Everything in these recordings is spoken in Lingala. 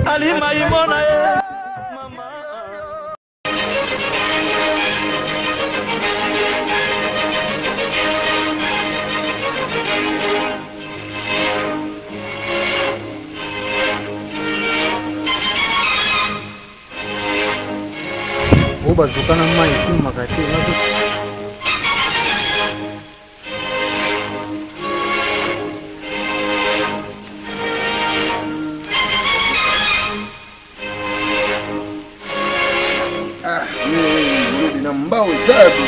Ali Maimona mama. Oba zokana mai sim makate nazo. Mbao sabe.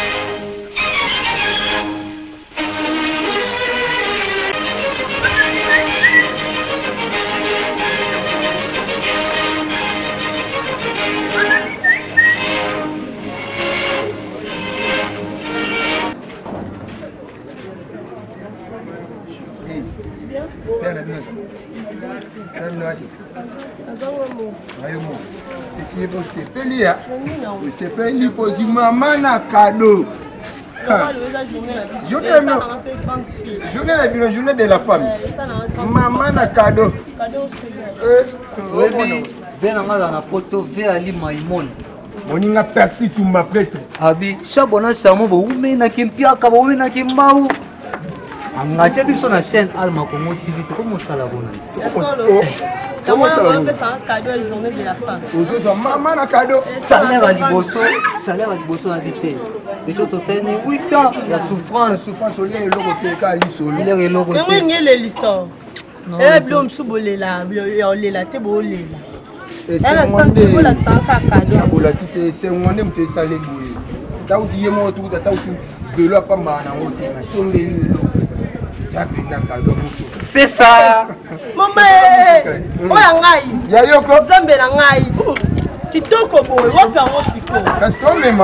Você pede depois de mamãe na cadeau. Journée de la femme. Maman na cadeau. Vem na poto ve Ali Maimona. Moninga persi tu ma prêtre. Abi shabona samo bo ume na kimpia ka bo ume na kimau. Angaje biso na chaîne Alma Congo TV to comme ça la bonne. Comment ça va? C'est un cadeau de journée de la femme. Ozo maman na cadeau. Salaire à liboso habité. Les autres c'est 8 ans la souffrance au lien et l'eau te ka lisolo. Il est logo. Comment il est l'histoire? Eh blom subolela, yolela te bolela. Elle sent que la sanka cadeau. Abola ti c'est ngone mte salé boye. Taou di yemo tu taou tu belo pa mana wote na sombe lo. C'est ça. Maman, oya ngai. Ya yoko. Zambe na ngai. Kitoko boy, waka wosiko. Parce que même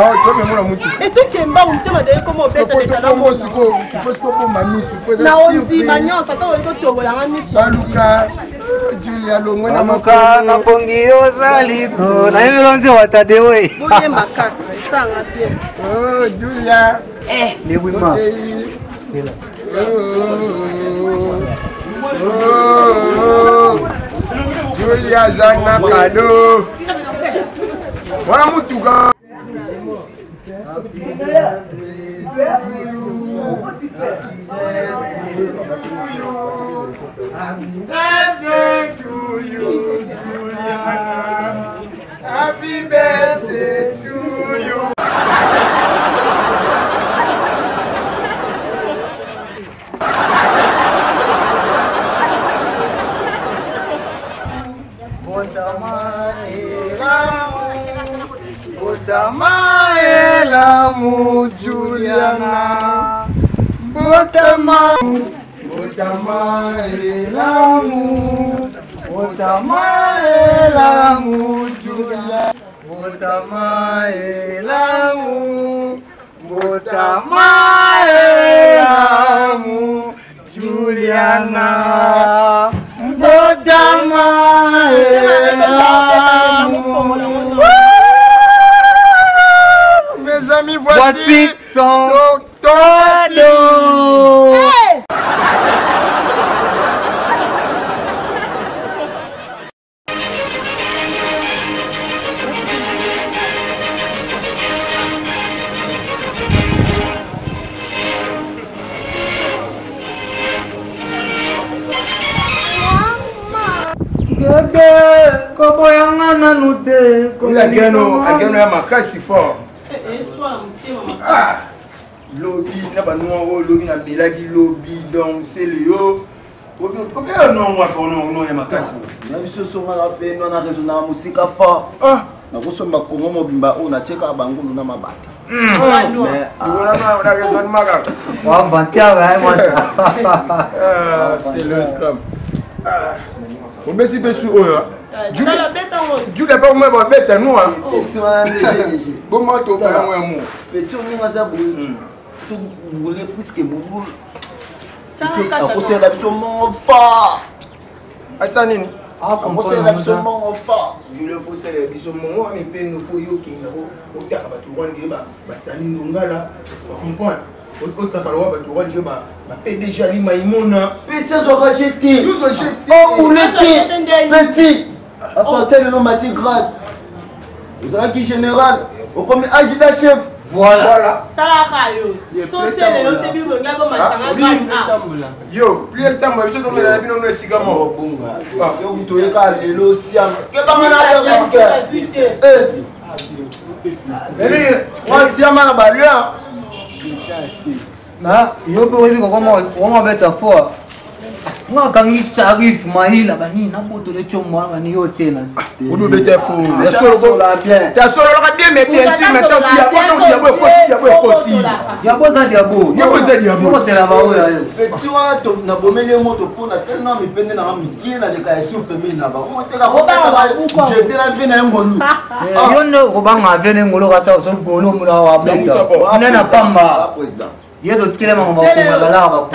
la mutu. Et tout kemba mutema de comme obeta de la mosiko. Parce que pour mami suppose. Na onzi manyo tata weko tobola ngami. Baluka. Julia longo na moka na pongi ozaliko. Na yelonze watade we. Boye makaka, isanga bien. Oh Julia. Les women. C'est là. Julia Zana cadeau. Voilà Mutuga. Happy birthday to you, Julia. Happy birthday to you. Botamaelamu Juliana, Botamaelamu Juliana, Botamaelamu Juliana, mes amis, voici ton cadeau. Hey! Kobo yangana nute ageno ya makasi fort. Ah, lobby na banwa lobby na belaki lobby donc c'est le yo. Pourquoi non moi pour non ya makasi. Na biso songa la pe non na raison na musika fort. Ah, na kosomba kongo mobimba o na cheka bangulu na mabata. Mais on a raison de maga. Wa bantia wa moi. C'est le scrum. On met si peu sur eux. Julia pas moi va bête nous hein. Comment tu fais moi moi. Petit on nga za boule. Tu boule puisque boule. Tu as posé la biso mon fa. Attends nini. Ah posé la biso mon fa. Julia faut c'est la biso mon mais pe nous faut yo ki na o ta ba tu wan ba bastani ngala. Comprendre. Au falloir ba tu wan ba PDG Ali Maimona. Petit zo jeté. Nous ont jeté. Oh boulette. petit. À partir de l'homme grade. Vous avez qui général. Au comme agida chef. Voilà. Yo, plus de temps, je suis tombé dans la vie, on est si gamin. Yo, vous trouvez qu'à l'élo, si à. Que pas mal de risque. Moi, si à mal à balure. Na, yo pe webi comment beta fois. Moi quand il s'arrive mahila bani na boto le chomo bani yo tena. Vous nous mettez fou. T'as solo la bien mais bien sûr maintenant Diabo za diabo. Yo tena ba oya yo. Petit wana to na bomele moto pona tellement mi pende na mikie na deka esi opemi na ba. Mo teka ko beta jete na vie na ngolu. Yo no ko banga vene ngolo ka sa so golo mula wa beta. Nena pamba. Président. Yedo tsikile mama ba ko ngala ba ko.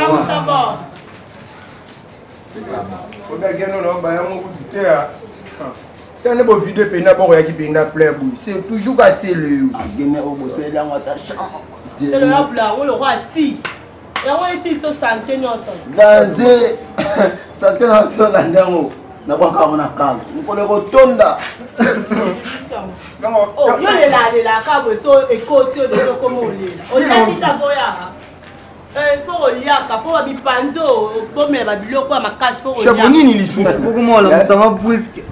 C'est toujours cassé le. Chabonini lisusu Bokumola msama bwiske.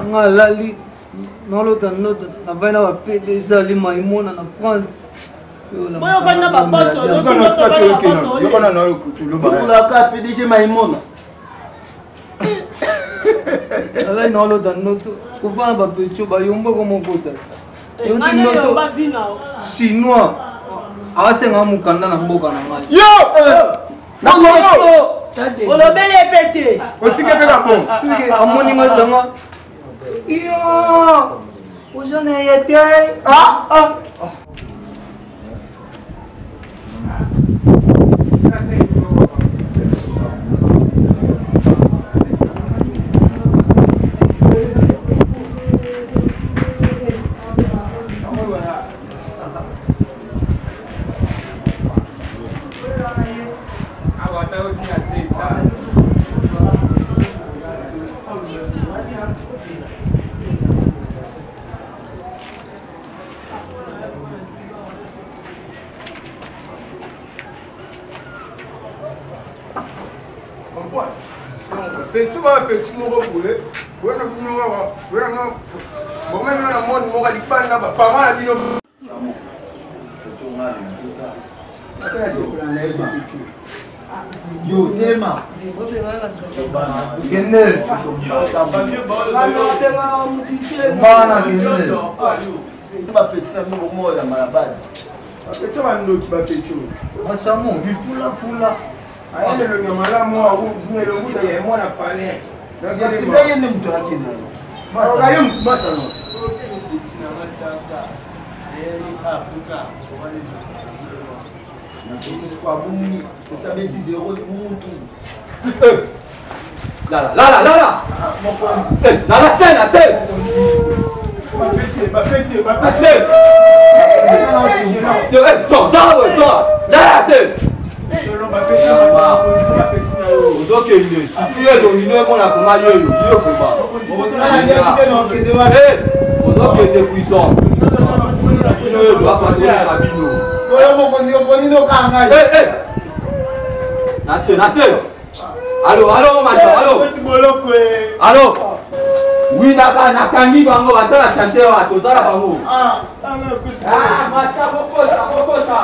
Ngalali nolota nota na vaina wa PDG ali maimona na France. Boyo vana ba boss La ka PDG maimona. Ala nolota nota kuvana ba pecho ba yombo como kota. Yo tinoto chinois. Awasenga mukanda na mboka na ngai. Yo! Na Congo! Olobele pete. Otike pe ka bon. Amoni mazanga. Yo! Ojane yete. Tu vas petit mot pour eux. Ouais, bon, même dans le monde, on va dire pas de parents à dire. Yo, tellement. Genel. Bana genel. Ba petit na mo mo la malabase. Tu vas nous qui va petit. Machamo, fula. Aende le nyamala mo au ne le nguta ya mwana pale. Sasa yeye ni mtu wake na. Basa yo basa no. Kwa bumi, utabeti zero mtu. Là. La scène. Ma pété. La scène. Yo, ça. La scène. Ozokende suki ye longine mona fuma yo fuma ozokende puissant bino yo doit patronner na bino Nasser allo machin allo oui nakangi bango basala chanter wa tozala bango macha bokota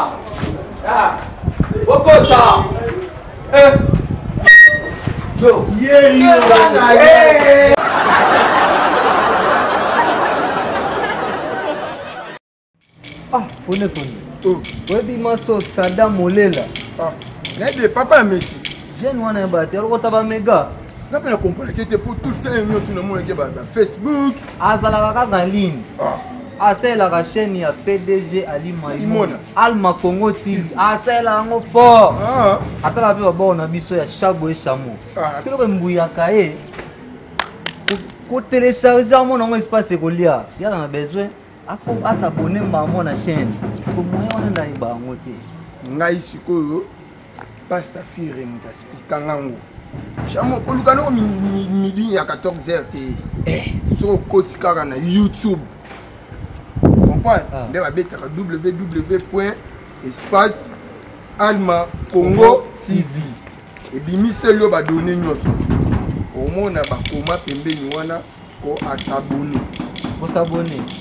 Bokota. Yo. Pone. Webi maso Sada Molela. N'aide papa Messi. Jeune wana bate aloko taba mega. N'a pas compris que était pour tout le temps tout le monde qui va Facebook. Azala kaka ligne. Asela la chaîne ya PDG Ali Maimona. Alma Congo TV. Asela ngo fort. Atala pe babona biso ya Shabo et Chamo. Kilo ko mbuyaka e. Ko télécharger mon ngo espace ko lia. Ya na besoin. Ako asabonner maman na chaîne. Ko moyo wana ndaiba ngote. Ngai sikoyo pasta fire mutasipi kangango. Chamo kolukano midi il y a 14h sur côté carana YouTube. Comprends? On va mettre www.espace-alma Congo TV. Et bimi c'est le ba donner nyonso. Au moins na ba koma pembeni wana ko asabone.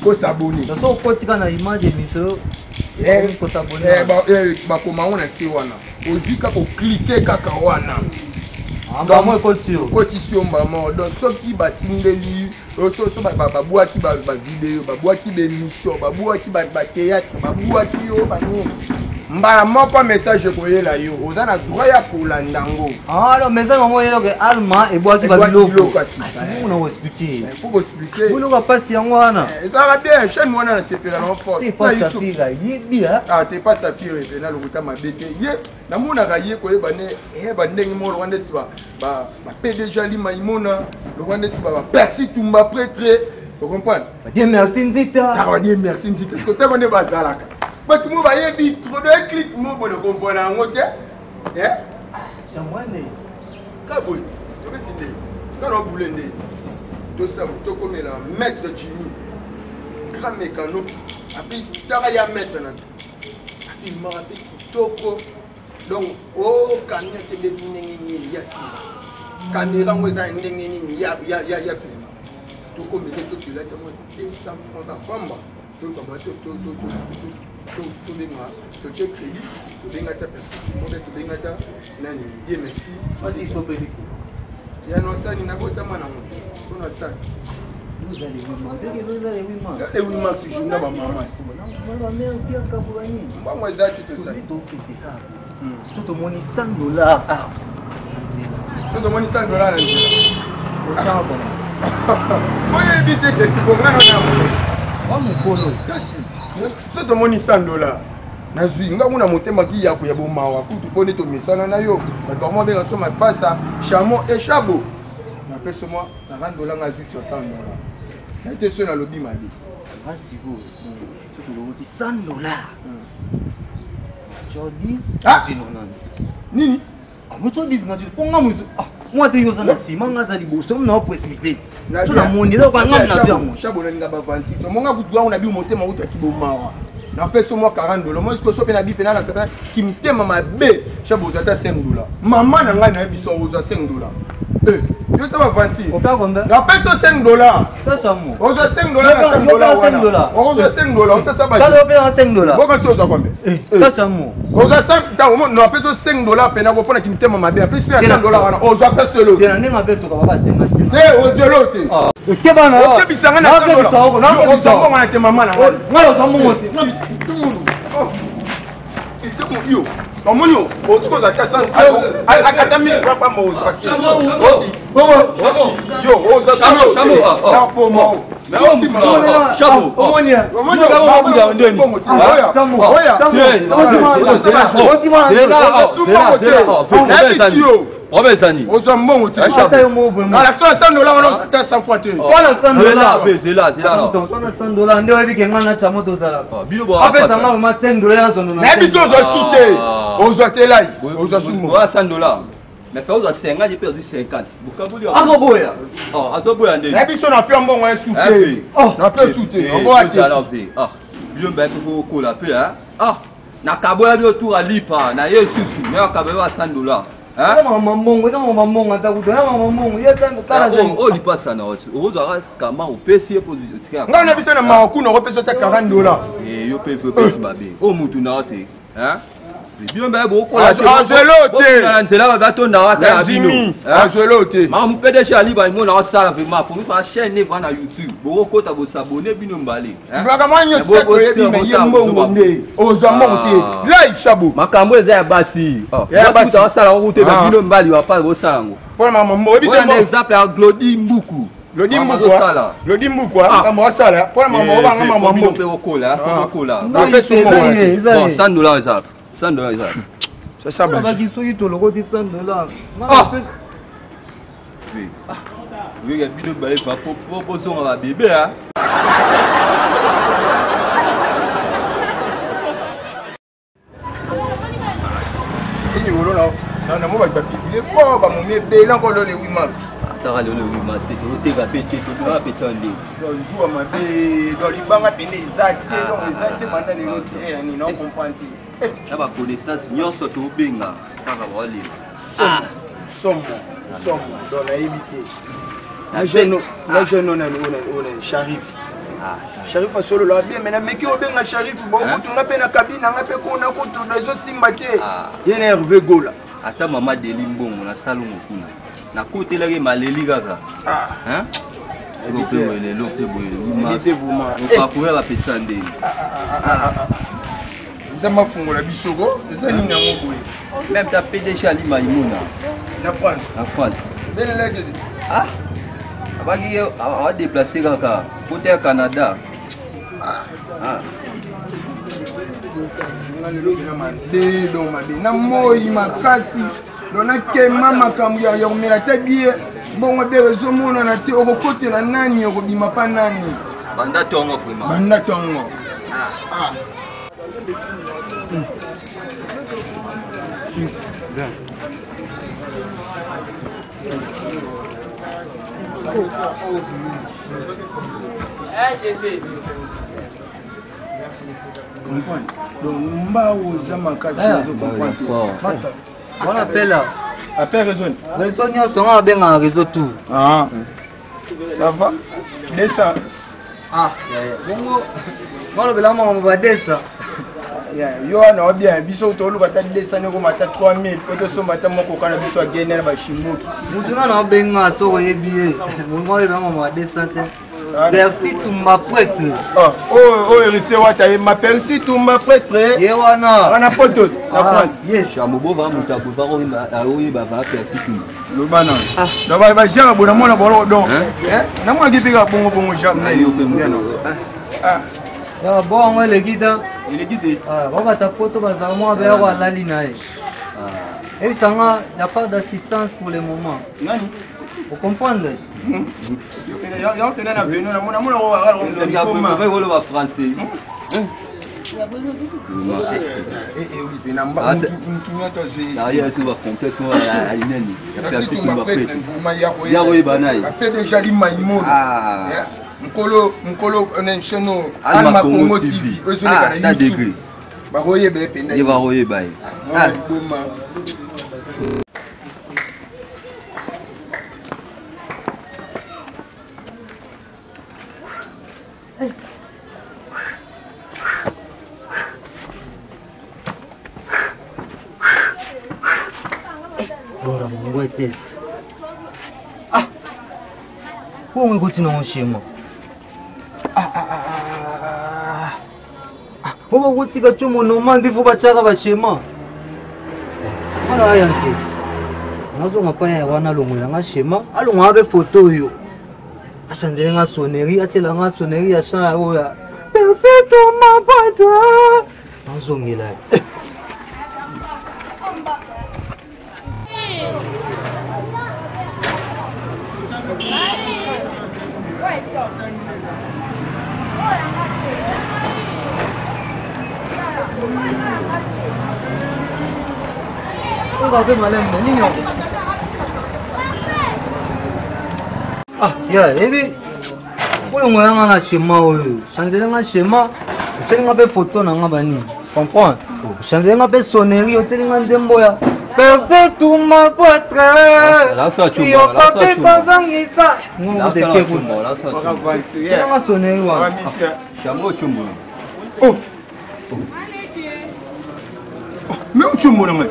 Ko s'abonner. Donc so côté kana image émission ko s'abonner. Ba koma on a se wana. Ozika ko cliquer kaka wana. Amba mo kotio. Kotio mbamo. Donc soki batindeli, so babua ki ba vidéo, babua ki be émission, babua ki ba théâtre, babua ki yo ba ni. Mbala moko message koyela yo. Ozana droit ya kolandango. Ah non message maman yelo ke alma e boaki ba biloko. Asi on a expliquer. Il faut expliquer. Vous n'avez pas si en wana. Ça va bien, chaîne moi na c'est la force. C'est pas ta fille là, bien. Ah, t'es pas sa fille na le kota mabete. Ye, na mona ka ye koyeba ne ba ndenge mo Rwanda tiba ba PDG Ali Maimona, le Rwanda tiba ba Percy Tumba prêtre. Vous comprenez? Dieu merci Nzita. Ah, Dieu merci Nzita. Parce que tu connais pas Zalaka. Parce que moi va y vite, trop de clic moi pour le comprendre en OK. Eh? Chamwane. Kabot. Tu veux dire quand on boulende. Tout ça tout comme là maître Jimmy. Grand mécano. Après tara ya maître là. Afin m'a rappelé kitoko. Donc oh canette de ndenge yasi. Caméra moi za ndenge nini ya film. Tout comme tout tu là que moi 200 francs à pamba. Tout comme tout benga to check crédit to benga ta personne to benga ta nani bien merci Voici son pédico. ya no sani na bota mana mo to na sani Nous allez oui max. et oui max journée ba mama Mama mère bien kabulani. ba moi za tu ça Surtout mon $100 ah. so to money $100 na njela Au champ. moi éviter que tu comprends na Wa mukolo. kasi so to money $100 nazwi nga kuna motema ki ya ko ya bomawa kutu pone to misana na yo ba to mo benga so ma pasa chamo et chabo na peso moi $40 ngazwi $60 na été so na lobi mabi Voici go. Surtout le $100. Tu as 10 Ah! 90. nini Ah, moi tu as 10 ngati. Ponga moi. Ah, moi te yoza na sima ngaza liboso na possibilité. Tu na moni za kwa ngam na biango. chabo na nga ba 26 to monga kutu wangu na bi motema uta ki bomawa na peso moi $40 moi est-ce que so pe na bi pe na tata ki mitema mabe chabo tata $5 mama na nga na biso oza $5 yo ça va 26 On perd combien? na peso $5 Ça chamo. on doit $5 $5 on doit $5 ça va Ça doit payer $5. bon quand tu as combien Ça chamo. on doit 5 dans on a peso $5 pe na ko pona ki mitema mabe en plus $5 on doit peso le Tena nenga beto ka baba senga. aux elote Ah. Ke bana. OK bisanga na $5 na ko na te mama na Ngalo sa mongote. yo omonyo otiko za kasa akata mi papa mo zaki yo o za chamo na pomo Chamo. Omonia. omonyo ba ndeni oya Robesani. oza mbongo te Ata yo mo vraiment. na l'action $100 on a 100 fois te Voilà $100. C'est là. Donc on a $100 ndio hivi kenga na chamo tozala. Bilo bo. Ape sanga ma $5 ya zono na. na biso oza sute oza te lai oza sumo $100. Mais fait aux 50, j'ai perdu 50. Bukabuli. Azoboya. Oh, azoboya ndeni. na biso na pe mbongo ya sute na pe sute on va te Ah, bilo mba ko ko la pe hein. Ah, na kabola bio tour à lipa na yesusu, na kabola $100. Hein? Mama mongo, mama mongo atakuta mama mongo. Yeta kala zengo. Oh, lipa sana oti. Ozo kama o PC pour tika. nga na biso na maku na repeso ta $40 Eh, yo pe PC babe. O mutu na ote. Hein? Bilo mba bo ko la. Azelote. Na nzela ba batonda wata Lazimi azelote Ma mu PDG ali ba mo na sala vraiment faut me faire chaîne nevra na YouTube. Bo ko ta bo s'abonner bino mbale. mbaka manyo tseko yebi me yembongo nde ozo mbongo te live shabo Makambo eza ya basi. Ya basi ta sala ko te ba bino mbali wa pa bo sango. pona mama mbobi te Bon mo exemple ya Glody Mbuku. lodi mbukwa kama wasala pona mama obanga mama mbo mbo pe okola, okola. na peso mo Bon, $100 ça. $100 ça. c'est ça ba Baba kisoki to loko $100. Ah. Oui. Oui, ya bino balé faut bosonga ba bébé hein. ni wolo na mo ba publier fort ba mo me be la ko le 8 max Atara le masque to te ga pété to va pété ndé. Zo ma be do libanga pende exacte donc exacte manda le loti ni non comprendre. Na ba connaissance nyonso to benga kaka wali. Somo dans la évité. La jeune on Sharif. Sharif solo la bien mais meki obenga Sharif bon kutunga pe na cabine nga pe ko na kutu rezo simba te. Yene Hervé Gola. Ata mama Deli Mbongo na salon kuna. Na côté là maleli kaka. Hein? Lope boye. Évitez-vous ma. On va pouvoir la pété ndé. Zama fungola bisoko, ça ni na ngoboye. Même ta PDG Ali Maïmouna. La France. La France. Ben la gede. Ah. Abaki a déplacé kaka côté Canada. Na moi makasi dona kema makambo ya yomela tabie bongo be rezo mona na te okokotela nani okobima pa nani Banda tongo vraiment. banda tongo comprendre donc mbao za makasi nazo comprendre Massa, on appelle là. appelle raison Réseau nyonso on benga réseau tout. Ça va descend Bongo. Moi le belama on va descendre. yo na bien biso to luka ta descendre ko mata 3000 poto so mata moko kana biso agene na bashimoki Mutuna na benga so yebié. Moi le belama on va descendre. Merci tout ma prêtre. héritier wata ma persi tout ma prêtre Yewana. ana potos la France Yes. Chamobo va muta ko va ba va persi tout. le bana donc ba jara bona mona bolo donc na mo ngipika bongo jamais Ayo pe mwana. Ya bon le guide. Il est guidé. On va ta photo bazamo avec la ligne. Et ça il n'y a pas d'assistance pour le moment. nani Vous comprenez? yo kena na venu na mona Il a fait le va français. Olipe na mba mtunya to zui Là il y a sur complexe à l'ineni. La merci persi tout tout ma va prêtre prêtre. ya Ya banai. après déjà li maimono mkolo onensheno Alma Alma Congo Congo TV. TV ozoleka na na YouTube degré. baroye be penda Il va royer bail. boma Bora mungu etesi. Wewe ngoti na oshema. Wewe ngoti ka chumo no mandi fu bachaka bashema. Ana aya nketsi. Nazo ngapa ya wana longola ngashema, alonga be photo yo. Ashanzele nga sonnerie, atela nga sonnerie ya chan oya. Merci ton ma pote. Nazo ngela. Ya, ebi oyo ngoyanga na shema oyo. Chanzele nga shema, oteli nga pe photo na nga bani. Comprends? Chanzele nga pe sonnerie, oteli nga nzembo ya. Percez tout ma poitre. Yo pape kozangisa. Ngo deke ko. Chanzele nga sonnerie wa. Chambo chumbo. mais uchumbo na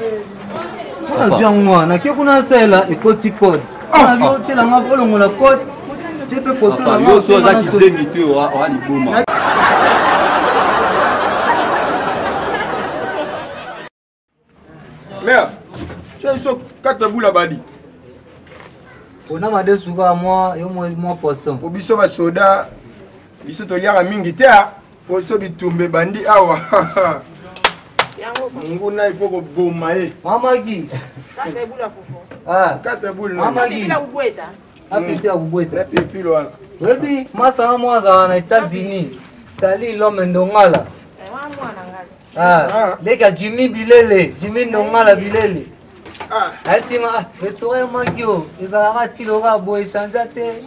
Azwi yango na ke kuna sela ekoti code. Na bio tela nga bolongola code. Jepe photo na nga. Yo so za kizengi tu wa liboma. mère c'est so quatre boula badi On a madé suka moi yo moi poisson. po biso ba soda biso to liaka mingi te po so bitumbe bandi awa nguna il faut ko boma Mama gi. Kata bula fufu. quatre boule Mama gi. Bila ubweta. Apepe akubweta. la pipilo wala Webi masa mwaza na États-Unis. Stali l'homme ndongala. Mwana ngali. Deka Jimmy Bilele, Jimmy ndongala Bilele. alsinga restaurant mangio ezalaka tilora boye changea te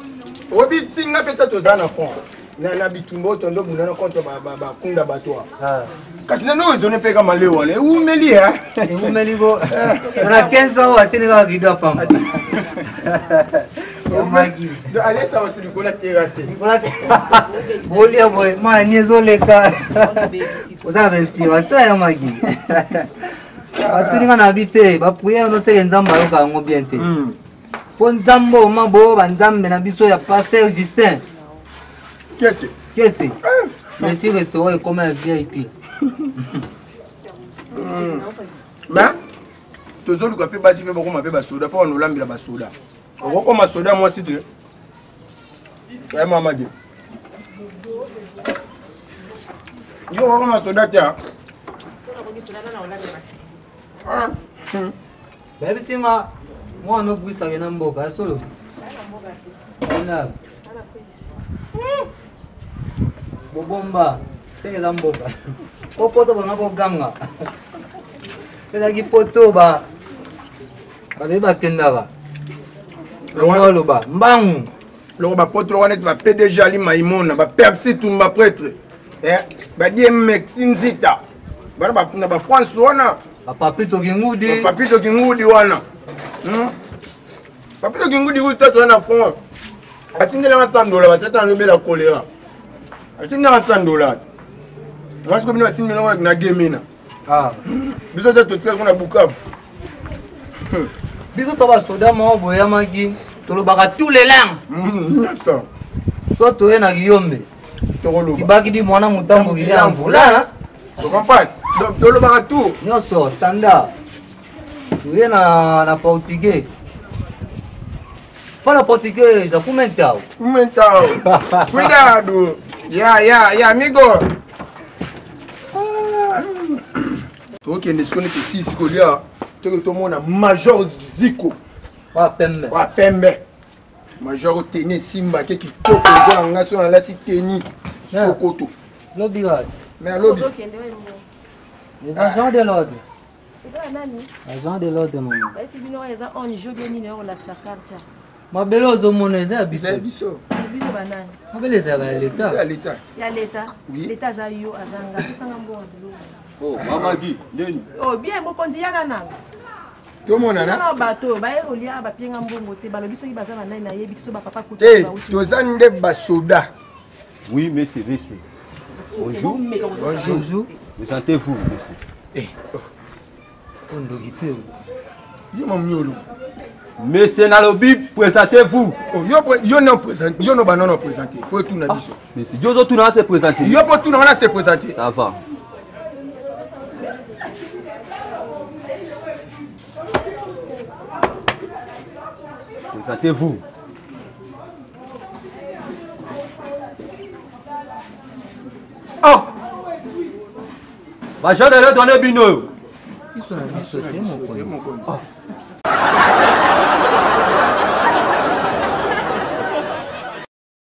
obi tinga peut-être oza na fond na bitumbo tondo bunana contre bakunda bato kasi nano ezone mpe kama leo wana eumeli eumeli ko na 15 ans atini kaka rido apamba yamaki alesa bato likola terrasse bolia boye mani ezoleka oza vestimation yamaki batuninga na bi te bapriere noseke nzambe ayoka yango bien te mpo nzambe oma boyo banzambe na biso ya Pasteur Justin kese merci restaurant ekoma ya VIP mais tozoluka mpe basi mpe bakoma mpe basoda mpo banolambela basoda okokoma soda mwasi te ya mamadi yo okokoma soda te bayebisinga mwana obwisaka na mboka ya solo bobomba seke eza mboka po poto bona boganga ezalaki poto babebi bakendaka oloba mbangu loko bapoto wana ete ba PDG ali maimona bapersi tumba prêtre badie mexi nzita bana na bafrance wana bapapito kingudi wana papito kingudi kuti tatu wana fond atindelanga $100 batiatana lobela kolera atindelanga $100 masiko bino batindelanga wana na gemina biso te totika kuna Bukavu biso to basoda moko boyamaki tolobaka tous les langues so toye na kiyombe kibaki di mwana motambo kili ya mvula tolobaka tout nyonso standard toye na portugais fala portugais já comentao cuidado ya amigo tokende sikoni te sisi kolia toke tomona major Ziko wapembe major teni simba ke kitoko ngwana ngaso na lati teni sokoto lobi wat mais lobi les agents de l'ordre agents de l'ordre maman basi bino eza on jogi nini on la carte mabele ozomona eza biso biso banani mabele eza ya l'état l'état za yo azanga sanga mbongo bilo oh mamadi neni oh bien mokonzi yaka nanga tomona na bato baye olia bapienga mbongo te balobi soki baza banani na yebi so ba papa kuti toza nde basoda oui monsieur bonjour me sentez-vous monsieur ondokite yo mamnyolo monsieur nalobi présentez-vous yo non présenter yo no banana présenter pour tout na biso monsieur yo tout na se présenter yo pour tout na se présenter ça va présentez-vous oh va j'en ai donné bino ils sont à biso te mon